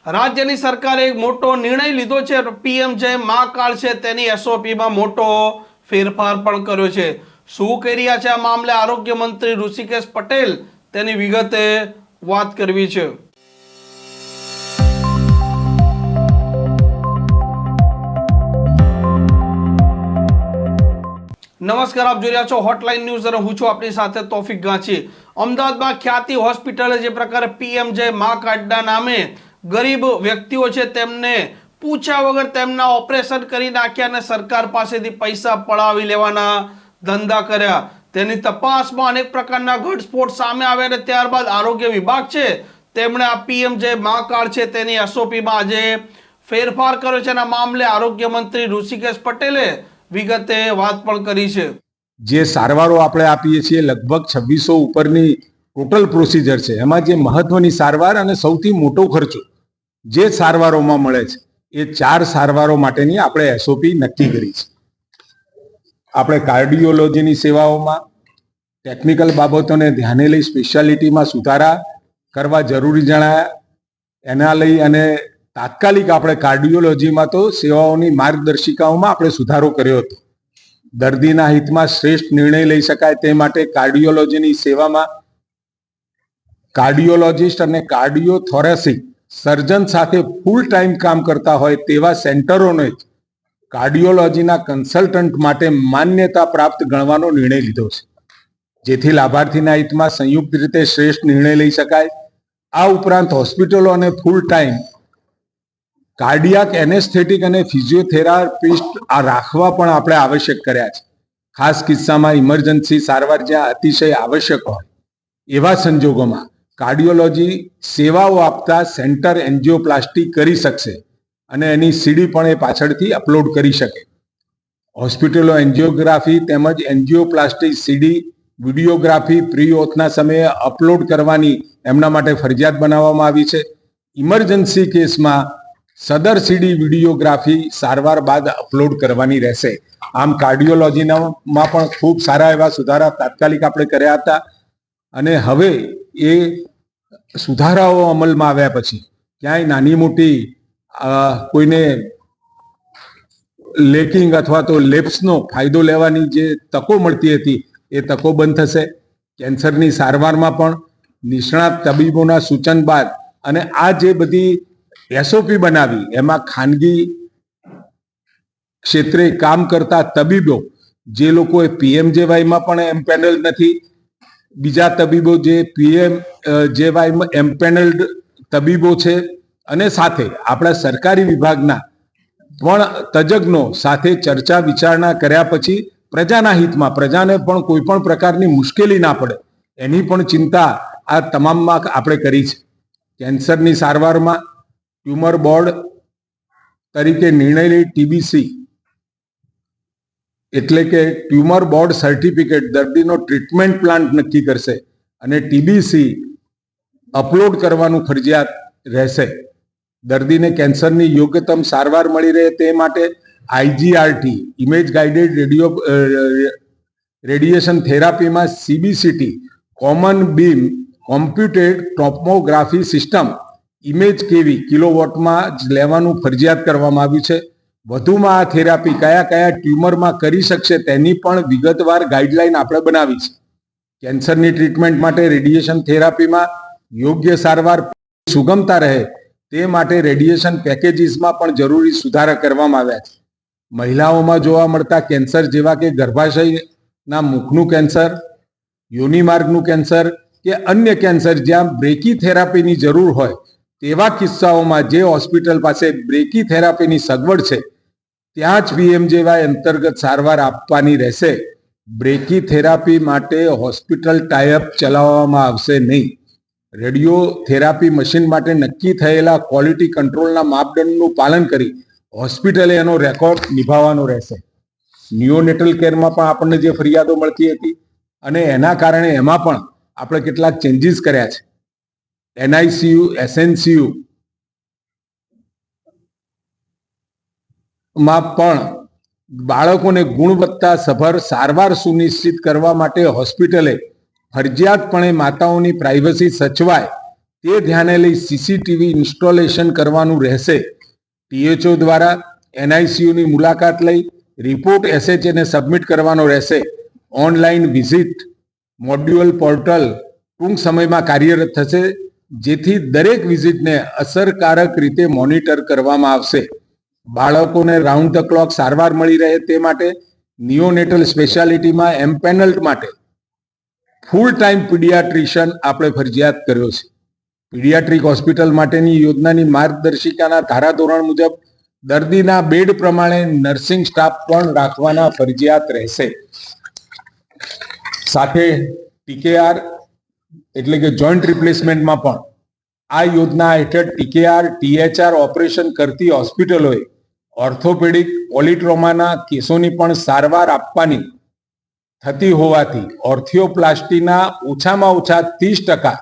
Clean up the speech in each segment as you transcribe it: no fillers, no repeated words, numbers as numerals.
રાજ્યની સરકારે એક મોટો નિર્ણય લીધો છે. પીએમ જય મા કાર્ડ છે તેની એસઓપીમાં મોટો ફેરફાર પણ કર્યો છે. શું કહી રહ્યા છે આ મામલે આરોગ્ય મંત્રી ઋષિકેશ પટેલ, તેની વિગતે વાત કરવી છે. નમસ્કાર, આપ જોઈ રહ્યા છો હોટલાઇન ન્યૂઝ અને હું છું આપની સાથે તોફિક ગાંચી. અમદાવાદમાં ખ્યાતિ હોસ્પિટલે જે પ્રકારે પીએમ જય મા કાર્ડના નામે ગરીબ વ્યક્તિઓ છે તેમને પૂછ્યા વગર તેમના ઓપરેશન કરી નાખ્યા અને સરકાર પાસેથી પૈસા પડાવી લેવાના ધંધા કર્યા, તેની તપાસમાં અનેક પ્રકારના ઘટસ્ફોટ સામે આવ્યા અને ત્યારબાદ આરોગ્ય વિભાગ છે તેમણે આ પીએમ જય મા કાર્ડ છે તેની એસઓપીમાં આજે ફેરફાર કર્યો છે. આ મામલે આરોગ્ય મંત્રી ઋષિકેશ પટેલે વિગતે વાત પણ કરી છે. જે સારવારો આપણે આપીએ છીએ લગભગ 2600 ઉપરની ટોટલ પ્રોસિજર છે. એમાં જે મહત્વની સારવાર અને સૌથી મોટો ખર્ચો જે સારવારોમાં મળે છે એ 4 સારવારો માટેની આપણે એસઓપી નક્કી કરી છે. આપણે કાર્ડિયોલોજીની સેવાઓમાં ટેકનિકલ બાબતોને ધ્યાને લઈ સ્પેશિયાલિટીમાં સુધારા કરવા જરૂરી જણાયા. એના લઈ અને તાત્કાલિક આપણે કાર્ડિયોલોજીમાં તો સેવાઓની માર્ગદર્શિકાઓમાં આપણે સુધારો કર્યો હતો. દર્દીના હિતમાં શ્રેષ્ઠ નિર્ણય લઈ શકાય તે માટે કાર્ડિયોલોજીની સેવામાં કાર્ડિયોલોજિસ્ટ અને કાર્ડિયોથોરેસિક સર્જન સાથે ફૂલ ટાઈમ કામ કરતા હોય તેવા સેન્ટરોને કાર્ડિયોલોજીના કન્સલ્ટન્ટ માટે માન્યતા પ્રાપ્ત ગણવાનો નિર્ણય લીધો છે, જેથી લાભાર્થીના હિતમાં સંયુક્ત રીતે શ્રેષ્ઠ નિર્ણય લઈ શકાય. આ ઉપરાંત હોસ્પિટલો અને ફૂલ ટાઈમ કાર્ડિયાક એનેસ્થેટિક અને ફિઝિયોથેરાપિસ્ટ આ રાખવા પણ આપણે આવશ્યક કર્યા છે. ખાસ કિસ્સામાં ઇમરજન્સી સારવાર જ્યાં અતિશય આવશ્યક હોય એવા સંજોગોમાં કાર્ડિયોલોજી સેવાઓ આપતા સેન્ટર એન્જિયોપ્લાસ્ટી કરી શકશે અને એની સીડી પણ એ પાછળથી અપલોડ કરી શકે. હોસ્પિટલો એન્જિયોગ્રાફી તેમજ એન્જિયોપ્લાસ્ટી સીડી વિડીયોગ્રાફી પ્રી ઓથના સમયે અપલોડ કરવાની એમના માટે ફરજિયાત બનાવવામાં આવી છે. ઇમરજન્સી કેસમાં સદર સીડી વિડીયોગ્રાફી સારવાર બાદ અપલોડ કરવાની રહેશે. આમ કાર્ડિયોલોજીમાં પણ ખૂબ સારા એવા સુધારા તાત્કાલિક આપણે કર્યા હતા અને હવે એ સુધારાઓ અમલમાં આવ્યા પછી ક્યાંય નાની મોટી કોઈને લેકિંગ અથવા તો લેપ્સનો ફાયદો લેવાની જે તકો મળતી હતી એ તકો બંધ થશે. કેન્સરની સારવારમાં પણ નિષ્ણાત તબીબોના સૂચન બાદ અને આ જે બધી એસઓપી બનાવી એમાં ખાનગી ક્ષેત્રે કામ કરતા તબીબો જે લોકો પીએમજેવાયમાં પણ એમ્પેનલ નથી, બીજા તબીબો જે પીએમજેવાયમાં એમ્પેનલ્ડ તબીબો છે અને સાથે આપણા સરકારી વિભાગના પણ તજજ્ઞો સાથે ચર્ચા વિચારણા કર્યા પછી પ્રજાના હિતમાં પ્રજાને પણ કોઈ પણ પ્રકારની મુશ્કેલી ના પડે એની પણ ચિંતા આ તમામમાં આપણે કરી છે. કેન્સરની સારવારમાં ટ્યુમર બોર્ડ તરીકે નિર્ણય લઈ ટીબીસી એટલે કે ટ્યુમર બોર્ડ સર્ટિફિકેટ દર્દીનો ટ્રીટમેન્ટ પ્લાન નક્કી કરશે અને ટીબીસી અપલોડ કરવાનું ફરજિયાત રહેશે. દર્દીને કેન્સરની યોગ્યતમ સારવાર મળી રહે તે માટે આઈજીઆરટી ઇમેજ ગાઇડેડ રેડિયેશન થેરાપીમાં CBCT common beam computed topography system image કેવી કિલોવોટમાં જ લેવાનું ફરજિયાત કરવામાં આવ્યું છે. વધુમાં આ થેરાપી કયા કયા ટ્યુમરમાં કરી શકશે તેની પણ વિગતવાર ગાઈડલાઈન આપણે બનાવી છે. કેન્સરની ટ્રીટમેન્ટ માટે રેડિયેશન થેરાપીમાં યોગ્ય સારવાર સુગમતા રહે તે માટે રેડિયેશન પેકેજીસમાં પણ જરૂરી સુધારા કરવામાં આવ્યા છે. મહિલાઓમાં જોવા મળતા કેન્સર જેવા કે ગર્ભાશયના મુખનું કેન્સર, યોનિમાર્ગનું કેન્સર કે અન્ય કેન્સર જ્યાં બ્રેકી થેરાપીની જરૂર હોય તેવા કિસ્સાઓમાં જે હોસ્પિટલ પાસે બ્રેકી થેરાપીની સગવડ છે ત્યાં જ પીએમજેવાય અંતર્ગત સારવાર આપવાની રહેશે. બ્રેકી થેરાપી માટે હોસ્પિટલ ટાઈઅપ ચલાવવામાં આવશે નહીં. રેડિયોથેરાપી મશીન માટે નક્કી થયેલા ક્વોલિટી કંટ્રોલના માપદંડનું પાલન કરી હોસ્પિટલે એનો રેકોર્ડ નિભાવવાનો રહેશે. નિયોનેટલ કેરમાં પણ આપણને જે ફરિયાદો મળતી હતી અને એના કારણે એમાં પણ આપણે કેટલાક ચેન્જીસ કર્યા છે. એનઆઈસીયુ એસએનસીયુ માં પણ બાળકોને ગુણવત્તાસભર સારવાર સુનિશ્ચિત કરવા માટે હોસ્પિટલે ફરજિયાતપણે માતાઓની પ્રાઇવસી સચવાય તે ધ્યાને લઈ સીસીટીવી ઇન્સ્ટોલેશન કરવાનું રહેશે. THO દ્વારા NICUની મુલાકાત લઈ રિપોર્ટ SHA ને સબમિટ કરવાનો રહેશે. ઓનલાઈન વિઝિટ મોડ્યુલ પોર્ટલ ટૂંક સમયમાં કાર્યરત થશે, જેથી દરેક વિઝિટને અસરકારક રીતે મોનિટર કરવામાં આવશે. બાળકોને રાઉન્ડ ધ ક્લોક સારવાર મળી રહે તે માટે નિયોનેટલ સ્પેશિયાલિટીમાં એમ્પેનલ્ડ માટે ફૂલ ટાઈમ પીડિયાટ્રિશિયન આપણે ફરજિયાત કર્યો છે. પીડિયાટ્રિક હોસ્પિટલ માટેની યોજનાની માર્ગદર્શિકાના ધારાધોરણ મુજબ દર્દીના બેડ પ્રમાણે નર્સિંગ સ્ટાફ પણ રાખવાના ફરજિયાત રહેશે. સાથે TKR એટલે કે જોઈન્ટ રિપ્લેસમેન્ટમાં પણ આ યોજના હેઠળ TKR THR ઓપરેશન કરતી હોસ્પિટલોએ ઓર્થોપેડિક પોલિટ્રોમાના કેસોની પણ સારવાર આપવાની થતી હોવાથી ઓર્થિયોપ્લાસ્ટીના ઓછામાં ઓછા 30%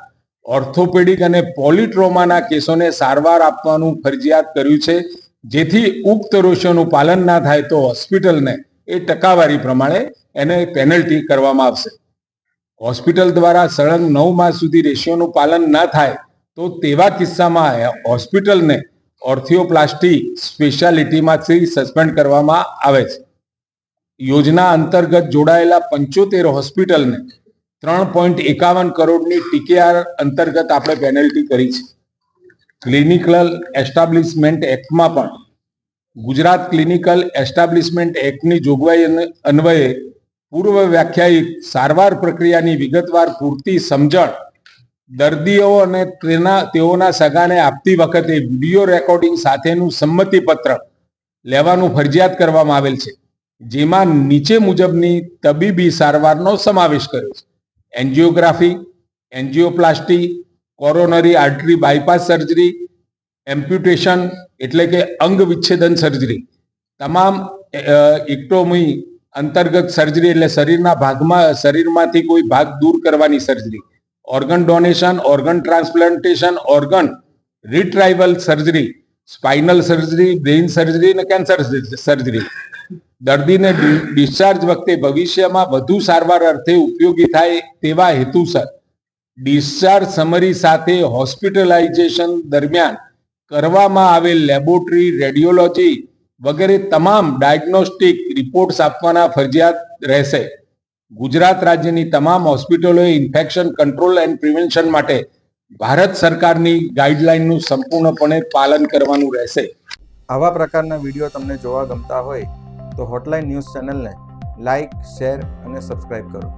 ઓર્થોપેડિક અને પોલિટ્રોમાના કેસોને સારવાર આપવાનું ફરજિયાત કર્યું છે, જેથી ઉક્ત રેશિયોનું પાલન ના થાય તો હોસ્પિટલને એ ટકાવારી પ્રમાણે એને પેનલ્ટી કરવામાં આવશે. હોસ્પિટલ દ્વારા સળંગ 9 માસ સુધી રેશિયોનું પાલન ના થાય તો તેવા કિસ્સામાં હોસ્પિટલને ઓર્થિયોપ્લાસ્ટી સ્પેશિયાલિટીમાંથી સસ્પેન્ડ કરવામાં આવે છે. યોજના અંતર્ગત જોડાયેલા 75 હોસ્પિટલને 3.51 કરોડની TKR અંતર્ગત આપણે પેનલ્ટી કરી છે. ક્લિનિકલ એસ્ટાબ્લિશમેન્ટ એક્ટમાં પણ ગુજરાત ક્લિનિકલ એસ્ટાબ્લિશમેન્ટ એક્ટની જોગવાઈ અન્વયે પૂર્વ વ્યાખ્યાયિત સારવાર પ્રક્રિયાની વિગતવાર પૂરતી સમજણ દર્દીઓ અને તેઓના સગાને આપતી વખતે વિડીયો રેકોર્ડિંગ સાથેનું સંમતિપત્ર લેવાનું ફરજિયાત કરવામાં આવેલ છે, જેમાં નીચે મુજબની તબીબી સારવારનો સમાવેશ કર્યો છે. Angiography, angioplasty, coronary artery bypass surgery, amputation એટલે કે અંગ વિચ્છેદન સર્જરી, તમામ ઇક્ટોમી અંતર્ગત સર્જરી એટલે શરીરમાંથી કોઈ ભાગ દૂર કરવાની surgery, organ donation, organ transplantation, organ રિટ્રાઇવલ surgery, spinal surgery, brain surgery અને કેન્સર સર્જરી. દર્દીને ડિસ્ચાર્જ વખતે ભવિષ્યમાં વધુ સારવાર અર્થે ઉપયોગી થાય તેવા હેતુસર ડિસ્ચાર્જ સમરી સાથે હોસ્પિટલાઇઝેશન દરમિયાન કરવામાં આવેલ લેબોરેટરી, રેડિયોલોજી વગેરે તમામ ડાયગ્નોસ્ટિક રિપોર્ટ્સ આપવાના ફરજિયાત રહેશે. ગુજરાત રાજ્યની તમામ હોસ્પિટલોએ ઇન્ફેક્શન કંટ્રોલ એન્ડ પ્રિવેન્શન માટે ભારત સરકારની ગાઈડલાઈનનું સંપૂર્ણપણે પાલન કરવાનું રહેશે. આવા પ્રકારના વિડીયો તમને જોવા ગમતા હોય તો હોટલાઇન ન્યૂઝ ચેનલને લાઇક, શેર અને સબસ્ક્રાઇબ કરો.